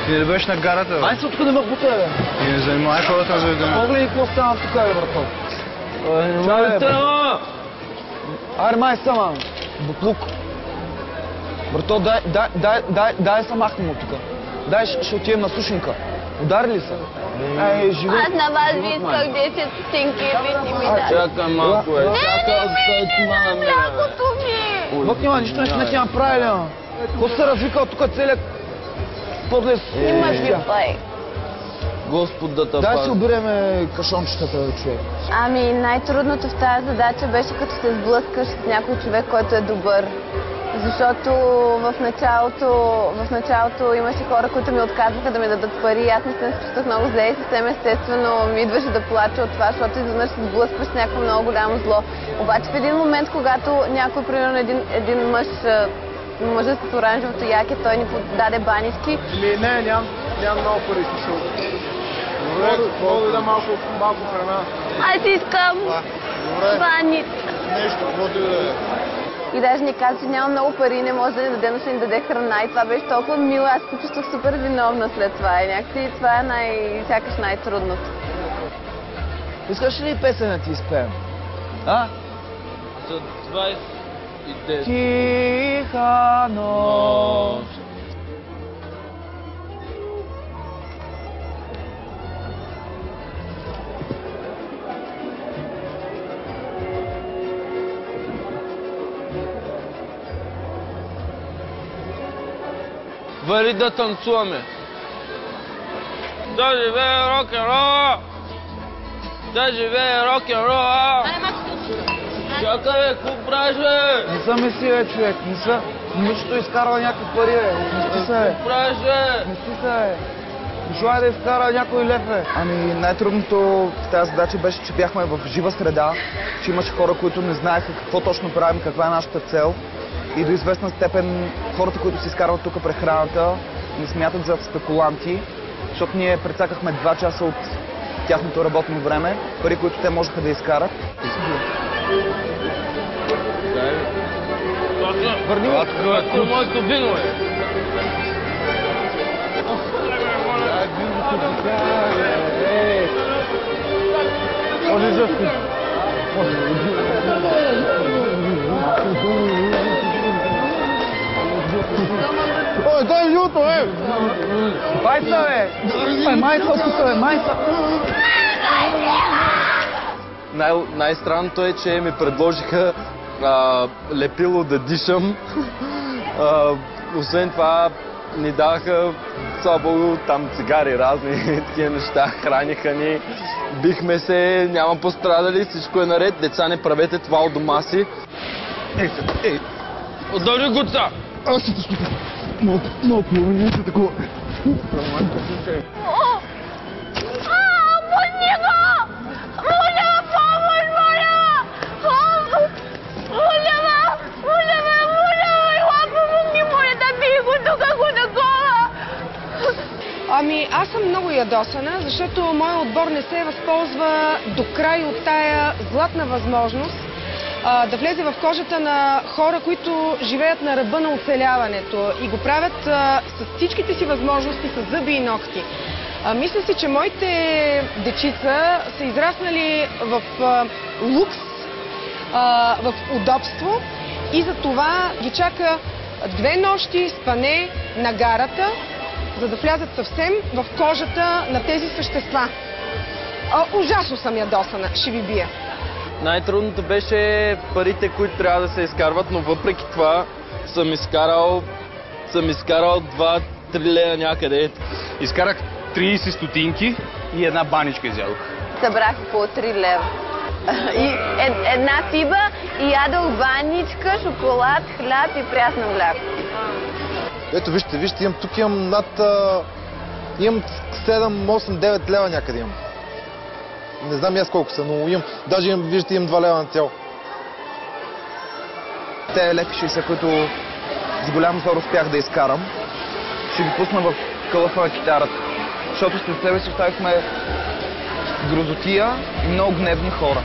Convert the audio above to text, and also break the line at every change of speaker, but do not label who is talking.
Ти не беше на гарата, бе?
Ай се откъде ме бута, бе.
И не занимавай хората за да...
Погледни какво става тук, бе, брато.
Чай, тръгна!
Аре, май сама. Буклук. Брато, дай са махнем от тук. Дай, ще отидем на сушенка. Удари ли се? Ей, живей.
Аз на вас ви исках 10 стотинки и ви не ми дадете.
Чакай малко,
Не, млякото ми!
Вък няма, нищо не ти направили, а. Какво се развика тук целият подлез?
Имаш ли пари?
Господ да те
Дай
пази.
си обиреме кашончетата, човек.
Ами най-трудното в тази задача беше като се сблъскаш с някой човек, който е добър. Защото в началото имаше хора, които ми отказваха да ми дадат пари. Аз наистина се чувствах много зле и съвсем естествено ми идваше да плача от това, защото изведнъж се сблъскваш с някакво много голямо зло. Обаче в един момент, когато някой, примерно един мъжът с оранжевото яке, той ни подаде банички.
Не, нямам много пари, смисъл. Мога да дам малко храна.
Аз искам баница.
Нещо, каквото и да е.
И даже ни каза, че няма много пари и не може да ни даде, но ще ни даде храна. И това беше толкова мило. Аз се чувствах супер виновна след това. И някакси това е сякаш най-трудното.
Искаш ли песен да ти изпеем? А?
За 29
Тиха нощ.
Вали да танцуваме. Да живее рок-н-рола! Да живее рок-н-рола! Чакай, бе, какво правиш, бе?
Не съм си, бе, човек. Не са. Момичето изкарва някакви пари, бе. Отмести се, бе.
Какво правиш, бе?
Отмести се, бе. Желая да изкара някой лев, бе. Ами най-трудното в тази задача беше, че бяхме в жива среда, че имаше хора, които не знаеха какво точно правим, каква е нашата цел. И до известна степен хората, които си изкарват тук прехраната, ни смятат за спекуланти, защото ние прецакахме 2 часа от тяхното работно време, пари, които те можеха да изкарат.
Върни го! Това е моето вино, бе!
Ой, дай люто, е!
Майца, бе! Майца тук, бе! Майца!
Най-странното е, че ми предложиха лепило да дишам. Освен това ни даваха, слава богу, там цигари разни, такива неща, храниха ни, бихме се, няма пострадали, всичко е наред. Деца, не правете това от дома си.
Ей!
Удари го ца!
Аз ще те слушам. Малко, не се такова.
Ами, аз съм много ядосана, защото моят отбор не се възползва до край от тая златна възможност да влезе в кожата на хора, които живеят на ръба на оцеляването и го правят с всичките си възможности, с зъби и ногти. Мисля си, че моите дечица са израснали в лукс, в удобство и за това ги чака 2 нощи спане на гарата, за да влязат съвсем в кожата на тези същества. Ужасно съм ядосана, ще ви бия.
Най-трудното беше парите, които трябва да се изкарват, но въпреки това съм изкарал 2-3 лева някъде.
Изкарах 30 стотинки и една баничка изядох.
Събрах около 3 лева. И една фиба и ядох баничка, шоколад, хляб и прясно мляко.
Ето вижте, тук имам над... имам 7, 8, 9 лева някъде имам. Не знам аз колко са, но имам... Даже имам, виждате, имам 2 лева на цяло.
Те леви 60, които с голям зор успях да изкарам, ще ги пусна в кълъфа на китарата. Защото след себе си оставихме грозотия и много гневни хора.